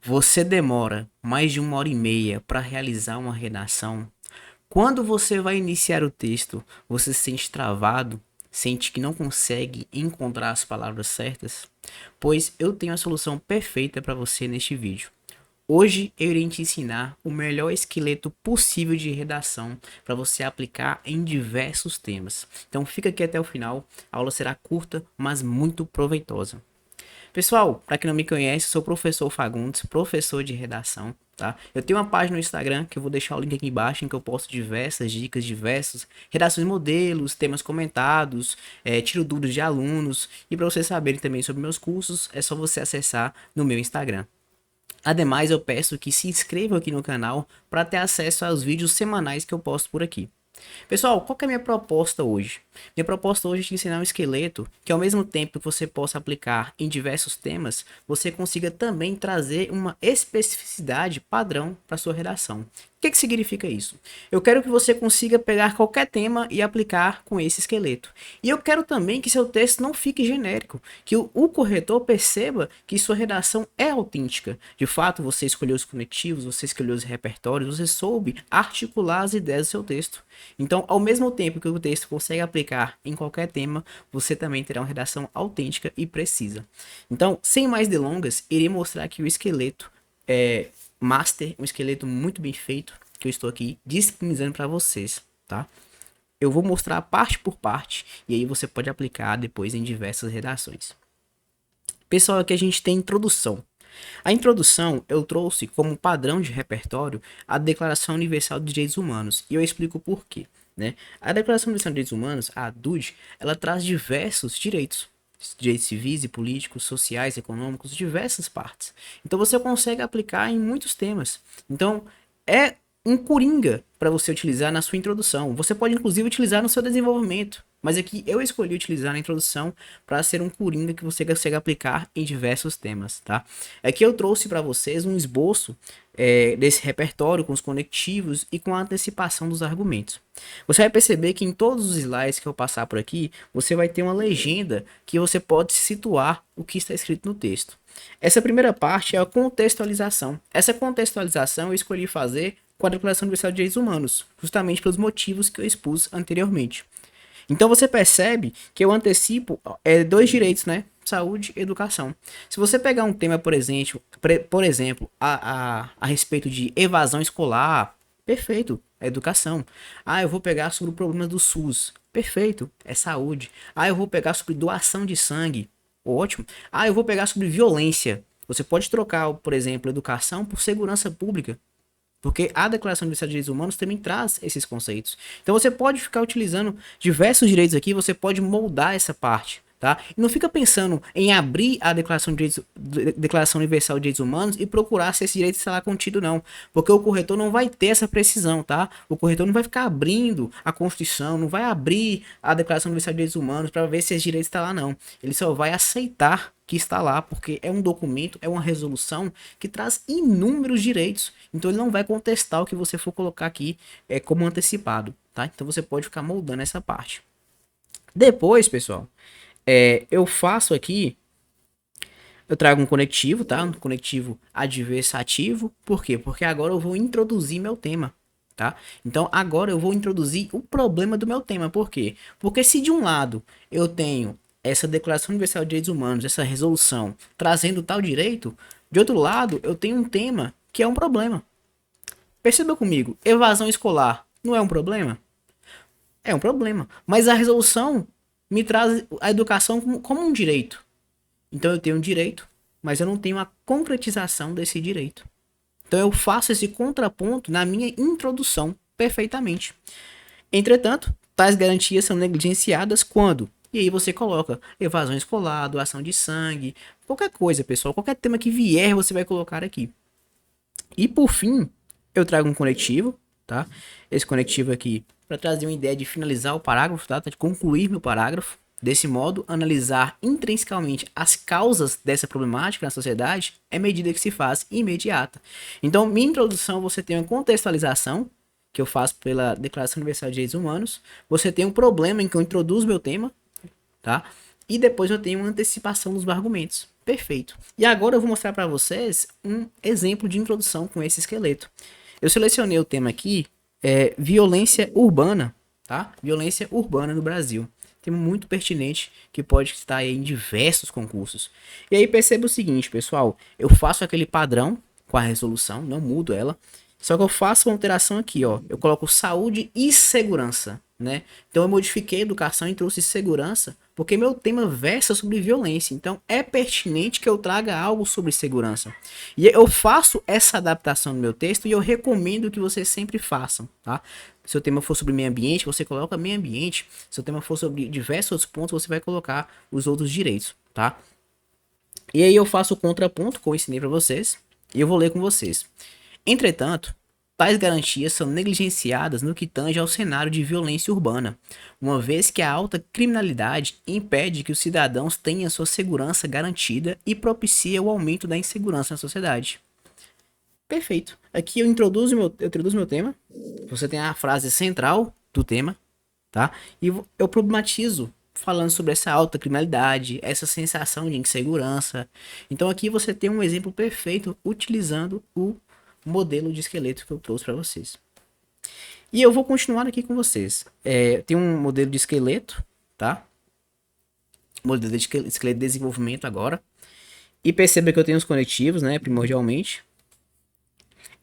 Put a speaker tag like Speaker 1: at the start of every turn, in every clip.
Speaker 1: Você demora mais de 1 hora e meia para realizar uma redação? Quando você vai iniciar o texto, você se sente travado? Sente que não consegue encontrar as palavras certas? Pois eu tenho a solução perfeita para você neste vídeo. Hoje eu irei te ensinar o melhor esqueleto possível de redação para você aplicar em diversos temas. Então fica aqui até o final, a aula será curta, mas muito proveitosa. Pessoal, para quem não me conhece, eu sou o professor Fagundes, professor de redação, tá? Eu tenho uma página no Instagram que eu vou deixar o link aqui embaixo em que eu posto diversas dicas, diversas redações modelos, temas comentados, tiro dúvidas de alunos e para vocês saberem também sobre meus cursos, é só você acessar no meu Instagram. Ademais, eu peço que se inscrevam aqui no canal para ter acesso aos vídeos semanais que eu posto por aqui. Pessoal, qual que é a minha proposta hoje? Minha proposta hoje é te ensinar um esqueleto que ao mesmo tempo que você possa aplicar em diversos temas, você consiga também trazer uma especificidade padrão para sua redação. O que significa isso? Eu quero que você consiga pegar qualquer tema e aplicar com esse esqueleto. E eu quero também que seu texto não fique genérico, que o corretor perceba que sua redação é autêntica. De fato, você escolheu os conectivos, você escolheu os repertórios, você soube articular as ideias do seu texto. Então, ao mesmo tempo que o texto consegue aplicar em qualquer tema, você também terá uma redação autêntica e precisa. Então, sem mais delongas, irei mostrar aqui o esqueleto master, um esqueleto muito bem feito, que eu estou aqui disponibilizando para vocês, tá? Eu vou mostrar parte por parte, e aí você pode aplicar depois em diversas redações. Pessoal, aqui a gente tem introdução. A introdução eu trouxe como padrão de repertório a Declaração Universal dos Direitos Humanos, e eu explico por quê, né? A Declaração Universal dos Direitos Humanos, a DUD, ela traz diversos direitos civis e políticos, sociais, econômicos, diversas partes. Então você consegue aplicar em muitos temas. Então é um coringa para você utilizar na sua introdução. Você pode inclusive utilizar no seu desenvolvimento. Mas aqui eu escolhi utilizar na introdução para ser um coringa que você consegue aplicar em diversos temas, tá? Aqui eu trouxe para vocês um esboço desse repertório com os conectivos e com a antecipação dos argumentos. Você vai perceber que em todos os slides que eu passar por aqui, você vai ter uma legenda que você pode situar o que está escrito no texto. Essa primeira parte é a contextualização. Essa contextualização eu escolhi fazer com a Declaração Universal de Direitos Humanos, justamente pelos motivos que eu expus anteriormente. Então você percebe que eu antecipo dois direitos, né? Saúde e educação. Se você pegar um tema, por exemplo, a respeito de evasão escolar, perfeito, é educação. Ah, eu vou pegar sobre o problema do SUS, perfeito, é saúde. Ah, eu vou pegar sobre doação de sangue, ótimo. Ah, eu vou pegar sobre violência. Você pode trocar, por exemplo, educação por segurança pública. Porque a Declaração Universal de Direitos Humanos também traz esses conceitos. Então você pode ficar utilizando diversos direitos aqui, você pode moldar essa parte, tá? E não fica pensando em abrir a Declaração Universal de Direitos Humanos e procurar se esse direito está lá contido, não. Porque o corretor não vai ter essa precisão, tá? O corretor não vai ficar abrindo a Constituição, não vai abrir a Declaração Universal de Direitos Humanos para ver se esse direito está lá, não. Ele só vai aceitar que está lá, porque é um documento, é uma resolução que traz inúmeros direitos. Então ele não vai contestar o que você for colocar aqui como antecipado, tá? Então você pode ficar moldando essa parte. Depois, pessoal, eu faço aqui, eu trago um conectivo, tá? Um conectivo adversativo. Por quê? Porque agora eu vou introduzir meu tema, tá? Então agora eu vou introduzir o problema do meu tema. Por quê? Porque se de um lado eu tenho essa Declaração Universal de Direitos Humanos, essa resolução trazendo tal direito, de outro lado eu tenho um tema que é um problema. Perceba comigo, evasão escolar não é um problema? É um problema. Mas a resolução me traz a educação como um direito. Então eu tenho um direito, mas eu não tenho a concretização desse direito. Então eu faço esse contraponto na minha introdução perfeitamente. Entretanto, tais garantias são negligenciadas quando? E aí você coloca evasão escolar, doação de sangue, qualquer coisa, pessoal, qualquer tema que vier você vai colocar aqui. E por fim, eu trago um conectivo, tá? Esse conectivo aqui para trazer uma ideia de finalizar o parágrafo, tá? De concluir meu parágrafo. Desse modo, analisar intrinsecamente as causas dessa problemática na sociedade é medida que se faz imediata. Então, minha introdução, você tem uma contextualização, que eu faço pela Declaração Universal de Direitos Humanos. Você tem um problema em que eu introduzo meu tema, tá? E depois eu tenho uma antecipação dos argumentos. Perfeito. E agora eu vou mostrar para vocês um exemplo de introdução com esse esqueleto. Eu selecionei o tema aqui, violência urbana, tá? Violência urbana no Brasil. Tema muito pertinente que pode estar aí em diversos concursos. E aí perceba o seguinte, pessoal, eu faço aquele padrão com a resolução, não mudo ela, só que eu faço uma alteração aqui, ó. Eu coloco saúde e segurança, né? Então eu modifiquei educação e trouxe segurança, porque meu tema versa sobre violência. Então é pertinente que eu traga algo sobre segurança. E eu faço essa adaptação no meu texto e eu recomendo que vocês sempre façam, tá? Se o tema for sobre meio ambiente, você coloca meio ambiente. Se o tema for sobre diversos outros pontos, você vai colocar os outros direitos, tá? E aí eu faço o contraponto que eu ensinei para vocês e eu vou ler com vocês. Entretanto, tais garantias são negligenciadas no que tange ao cenário de violência urbana, uma vez que a alta criminalidade impede que os cidadãos tenham sua segurança garantida e propicia o aumento da insegurança na sociedade. Perfeito. Aqui eu introduzo meu tema. Você tem a frase central do tema, tá? E eu problematizo falando sobre essa alta criminalidade, essa sensação de insegurança. Então aqui você tem um exemplo perfeito utilizando o modelo de esqueleto que eu trouxe para vocês. E eu vou continuar aqui com vocês. Tem um modelo de esqueleto, tá? Modelo de esqueleto de desenvolvimento agora. E perceba que eu tenho os conectivos, né? Primordialmente.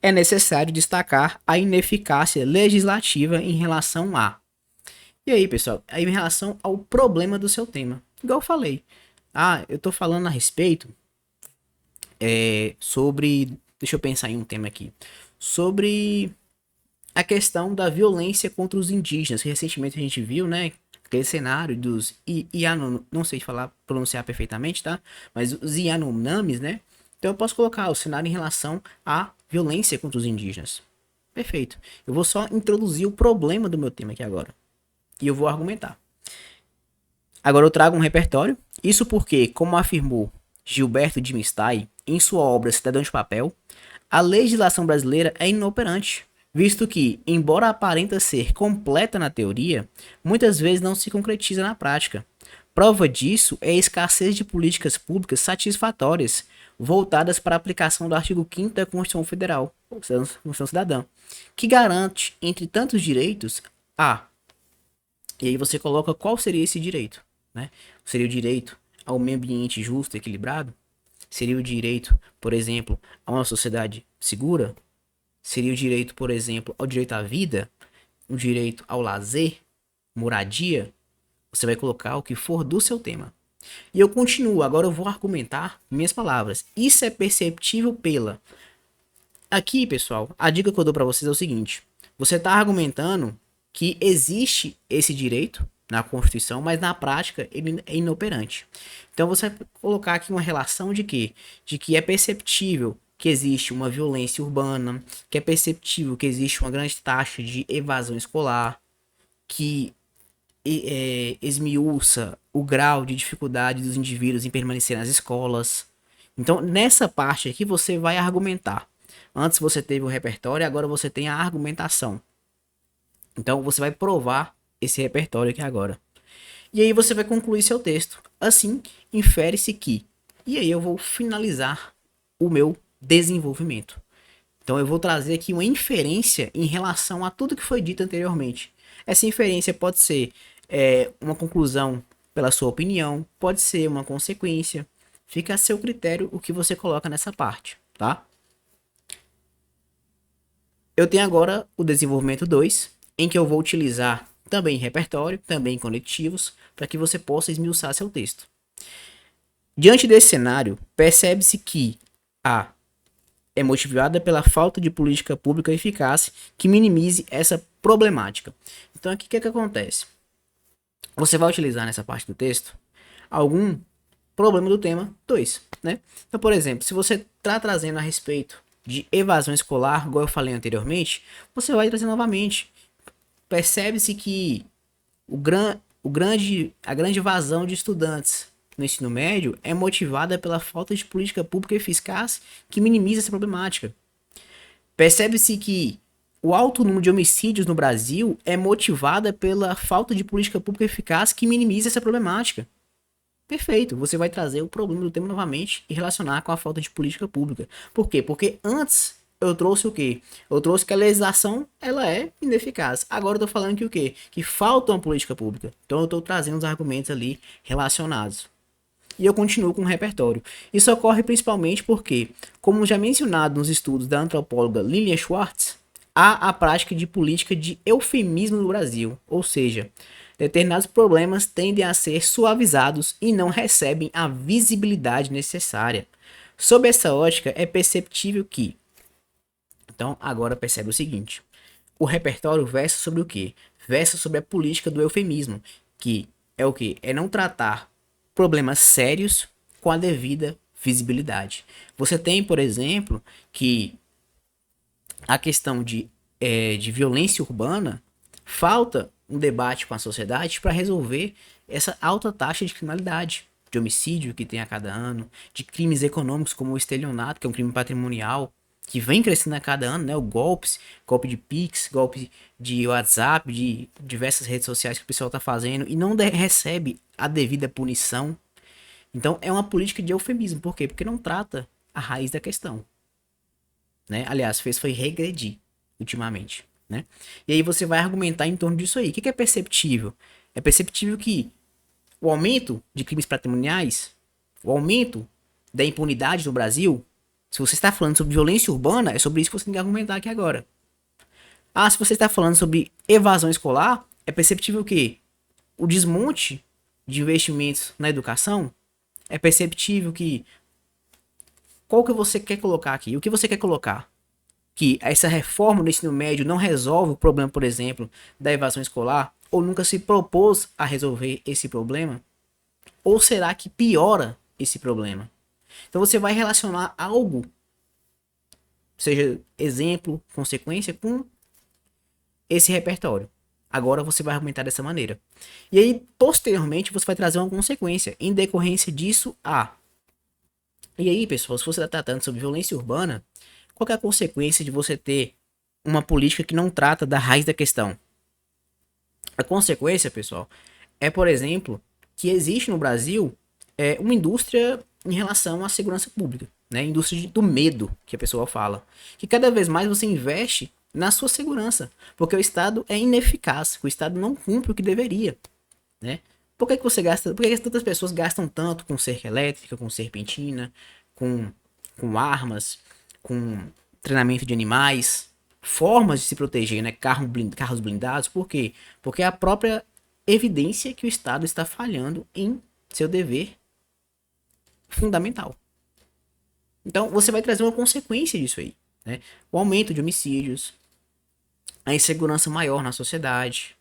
Speaker 1: É necessário destacar a ineficácia legislativa em relação a. E aí, pessoal, aí em relação ao problema do seu tema. Igual eu falei. Eu tô falando a respeito sobre. Deixa eu pensar em um tema aqui. Sobre a questão da violência contra os indígenas. Recentemente a gente viu, né? Aquele cenário dos não sei pronunciar perfeitamente, tá? Mas os Yanomamis, né? Então eu posso colocar o cenário em relação à violência contra os indígenas. Perfeito. Eu vou só introduzir o problema do meu tema aqui agora. E eu vou argumentar. Agora eu trago um repertório. Isso porque, como afirmou Gilberto de Mistai em sua obra Cidadão de Papel, a legislação brasileira é inoperante, visto que, embora aparenta ser completa na teoria, muitas vezes não se concretiza na prática. Prova disso é a escassez de políticas públicas satisfatórias voltadas para a aplicação do artigo 5º da Constituição Federal, Constituição Cidadã, que garante, entre tantos direitos, e aí você coloca qual seria esse direito, né? Seria o direito ao meio ambiente justo e equilibrado? Seria o direito, por exemplo, a uma sociedade segura? Seria o direito, por exemplo, ao direito à vida? O direito ao lazer? Moradia? Você vai colocar o que for do seu tema. E eu continuo, agora eu vou argumentar minhas palavras. Isso é perceptível pela... Aqui, pessoal, a dica que eu dou para vocês é o seguinte. Você está argumentando que existe esse direito na Constituição, mas na prática ele é inoperante. Então você vai colocar aqui uma relação de quê? De que é perceptível que existe uma violência urbana, que é perceptível que existe uma grande taxa de evasão escolar, que esmiuça o grau de dificuldade dos indivíduos em permanecer nas escolas. Então, nessa parte aqui, você vai argumentar. Antes você teve o repertório, agora você tem a argumentação. Então, você vai provar esse repertório aqui agora. E aí você vai concluir seu texto. Assim, infere-se que... E aí eu vou finalizar o meu desenvolvimento. Então, eu vou trazer aqui uma inferência em relação a tudo que foi dito anteriormente. Essa inferência pode ser uma conclusão pela sua opinião, pode ser uma consequência. Fica a seu critério o que você coloca nessa parte, tá? Eu tenho agora o desenvolvimento 2, em que eu vou utilizar também repertório, também conectivos, para que você possa esmiuçar seu texto. Diante desse cenário, percebe-se que a é motivada pela falta de política pública eficaz que minimize essa problemática. Então aqui o que acontece? Você vai utilizar nessa parte do texto algum problema do tema 2, né? Então, por exemplo, se você está trazendo a respeito de evasão escolar, igual eu falei anteriormente, você vai trazer novamente. Percebe-se que a grande evasão de estudantes no ensino médio é motivada pela falta de política pública eficaz que minimiza essa problemática. Percebe-se que o alto número de homicídios no Brasil é motivada pela falta de política pública eficaz que minimiza essa problemática. Perfeito, você vai trazer o problema do tema novamente e relacionar com a falta de política pública. Por quê? Porque antes eu trouxe o quê? Eu trouxe que a legislação ela é ineficaz. Agora eu tô falando que o quê? Que falta uma política pública. Então eu tô trazendo os argumentos ali relacionados. E eu continuo com o repertório. Isso ocorre principalmente porque, como já mencionado nos estudos da antropóloga Lilian Schwartz, há a prática de política de eufemismo no Brasil, ou seja, determinados problemas tendem a ser suavizados e não recebem a visibilidade necessária. Sob essa ótica, é perceptível que. Então, agora percebe o seguinte: o repertório versa sobre o quê? Versa sobre a política do eufemismo, que é o quê? É não tratar problemas sérios com a devida visibilidade. Você tem, por exemplo, que a questão de violência urbana, falta um debate com a sociedade para resolver essa alta taxa de criminalidade, de homicídio que tem a cada ano, de crimes econômicos como o estelionato, que é um crime patrimonial, que vem crescendo a cada ano, né? O golpe de Pix, golpe de WhatsApp, de diversas redes sociais que o pessoal está fazendo e não recebe a devida punição. Então é uma política de eufemismo. Por quê? Porque não trata a raiz da questão, né? Aliás, fez foi regredir ultimamente, né? E aí você vai argumentar em torno disso aí. O que é perceptível? É perceptível que o aumento de crimes patrimoniais, o aumento da impunidade no Brasil, se você está falando sobre violência urbana, é sobre isso que você tem que argumentar aqui agora. Ah, se você está falando sobre evasão escolar, é perceptível que o desmonte de investimentos na educação, é perceptível que qual que você quer colocar aqui? O que você quer colocar? Que essa reforma do ensino médio não resolve o problema, por exemplo, da evasão escolar? Ou nunca se propôs a resolver esse problema? Ou será que piora esse problema? Então você vai relacionar algo, seja exemplo, consequência, com esse repertório. Agora você vai argumentar dessa maneira. E aí, posteriormente, você vai trazer uma consequência. Em decorrência disso, E aí, pessoal, se você está tratando sobre violência urbana, qual é a consequência de você ter uma política que não trata da raiz da questão? A consequência, pessoal, é, por exemplo, que existe no Brasil uma indústria em relação à segurança pública, né? Indústria do medo, que a pessoa fala. Que cada vez mais você investe na sua segurança, porque o Estado é ineficaz, o Estado não cumpre o que deveria, né? Por que, que você gasta? Por que, que tantas pessoas gastam tanto com cerca elétrica, com serpentina, com, com armas, com treinamento de animais, formas de se proteger, né? Carros blindados, por quê? Porque é a própria evidência que o Estado está falhando em seu dever fundamental. Então você vai trazer uma consequência disso aí, né? O aumento de homicídios, a insegurança maior na sociedade.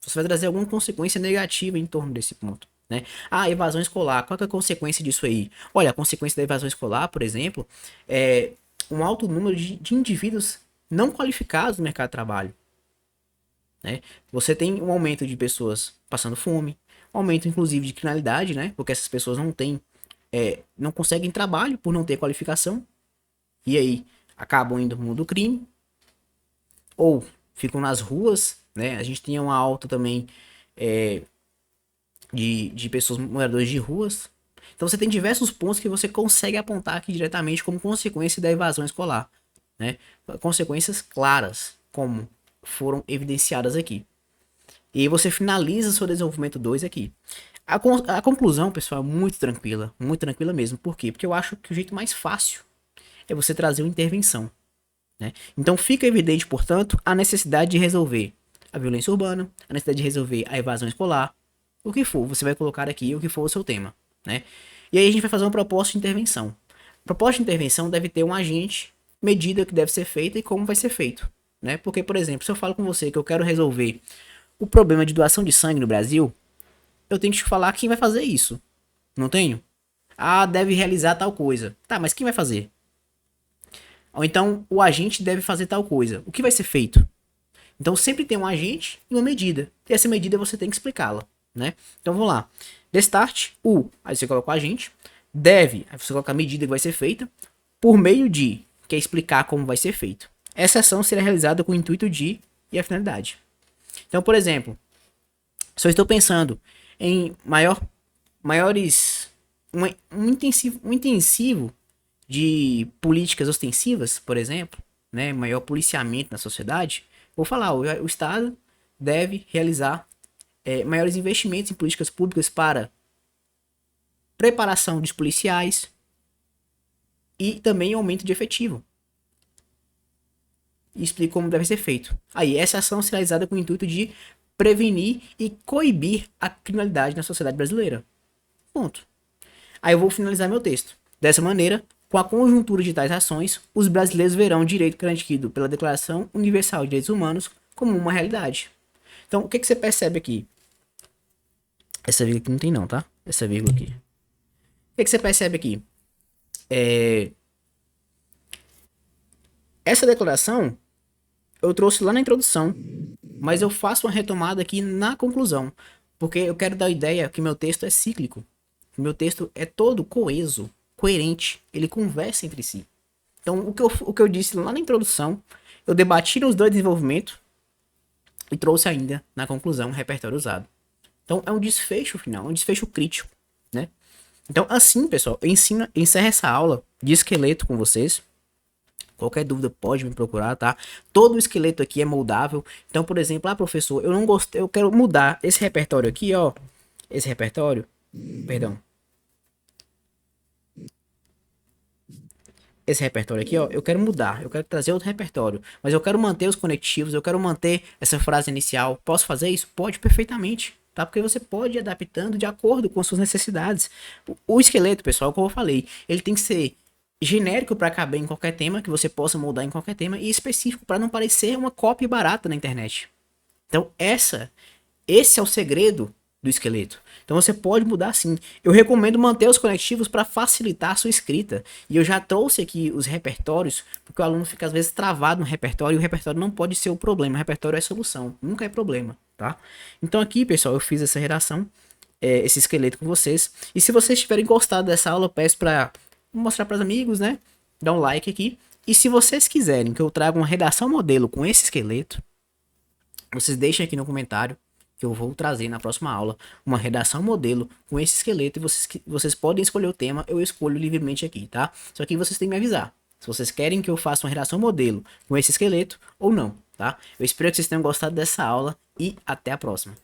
Speaker 1: Você vai trazer alguma consequência negativa em torno desse ponto, né? Ah, evasão escolar. Qual é a consequência disso aí? Olha, a consequência da evasão escolar, por exemplo, é um alto número de indivíduos não qualificados no mercado de trabalho, né? Você tem um aumento de pessoas passando fome, um aumento inclusive de criminalidade, né? Porque essas pessoas não conseguem trabalho por não ter qualificação e aí acabam indo no mundo do crime ou ficam nas ruas, né? A gente tinha uma alta também é, de pessoas moradores de ruas. Então você tem diversos pontos que você consegue apontar aqui diretamente como consequência da evasão escolar, né? Consequências claras, como foram evidenciadas aqui. E aí você finaliza seu desenvolvimento 2 aqui. A conclusão, pessoal, é muito tranquila mesmo. Por quê? Porque eu acho que o jeito mais fácil é você trazer uma intervenção, né? Então fica evidente, portanto, a necessidade de resolver a violência urbana, a necessidade de resolver a evasão escolar, o que for, você vai colocar aqui o que for o seu tema, né? E aí a gente vai fazer uma proposta de intervenção. A proposta de intervenção deve ter um agente, medida que deve ser feita e como vai ser feito, né? Porque, por exemplo, se eu falo com você que eu quero resolver o problema de doação de sangue no Brasil, eu tenho que te falar quem vai fazer isso. Não tenho? Ah, deve realizar tal coisa. Tá, mas quem vai fazer? Ou então, o agente deve fazer tal coisa. O que vai ser feito? Então, sempre tem um agente e uma medida. E essa medida você tem que explicá-la, né? Então, vamos lá. Destart, aí você coloca o agente. Deve, aí você coloca a medida que vai ser feita. Por meio de, que é explicar como vai ser feito. Essa ação será realizada com o intuito de e a finalidade. Então, por exemplo, se eu estou pensando em maior maiores, um intensivo de políticas ostensivas, por exemplo, né, maior policiamento na sociedade, vou falar, o Estado deve realizar maiores investimentos em políticas públicas para preparação dos policiais e também aumento de efetivo. E explico como deve ser feito. Aí, essa ação será realizada com o intuito de prevenir e coibir a criminalidade na sociedade brasileira. Ponto. Aí eu vou finalizar meu texto. Dessa maneira, com a conjuntura de tais ações, os brasileiros verão o direito garantido pela Declaração Universal de Direitos Humanos como uma realidade. Então, o que você percebe aqui? Essa vírgula aqui não tem não, tá? Essa vírgula aqui. O que você percebe aqui? Essa declaração eu trouxe lá na introdução, mas eu faço uma retomada aqui na conclusão, porque eu quero dar a ideia que meu texto é cíclico. Meu texto é todo coeso, coerente, ele conversa entre si. Então, o que eu disse lá na introdução, eu debati nos dois desenvolvimentos e trouxe ainda na conclusão o repertório usado. Então, é um desfecho final, um desfecho crítico, né? Então, assim, pessoal, eu encerro essa aula de esqueleto com vocês. Qualquer dúvida pode me procurar, tá? Todo o esqueleto aqui é moldável. Então, por exemplo, professor, eu não gostei, eu quero mudar esse repertório aqui, ó. Esse repertório, perdão. Esse repertório aqui, ó, eu quero mudar, eu quero trazer outro repertório, mas eu quero manter os conectivos, eu quero manter essa frase inicial. Posso fazer isso? Pode perfeitamente, tá? Porque você pode ir adaptando de acordo com suas necessidades. O esqueleto, pessoal, como eu falei, ele tem que ser genérico para caber em qualquer tema, que você possa moldar em qualquer tema, e específico para não parecer uma cópia barata na internet. Então, esse é o segredo do esqueleto. Então você pode mudar sim. Eu recomendo manter os conectivos para facilitar a sua escrita. E eu já trouxe aqui os repertórios, porque o aluno fica às vezes travado no repertório e o repertório não pode ser o problema. O repertório é a solução, nunca é problema, tá? Então aqui, pessoal, eu fiz essa redação, esse esqueleto com vocês. E se vocês tiverem gostado dessa aula, eu peço para mostrar para os amigos, né? Dá um like aqui. E se vocês quiserem que eu traga uma redação modelo com esse esqueleto, vocês deixem aqui no comentário que eu vou trazer na próxima aula uma redação modelo com esse esqueleto e vocês podem escolher o tema, eu escolho livremente aqui, tá? Só que vocês têm que me avisar se vocês querem que eu faça uma redação modelo com esse esqueleto ou não, tá? Eu espero que vocês tenham gostado dessa aula e até a próxima.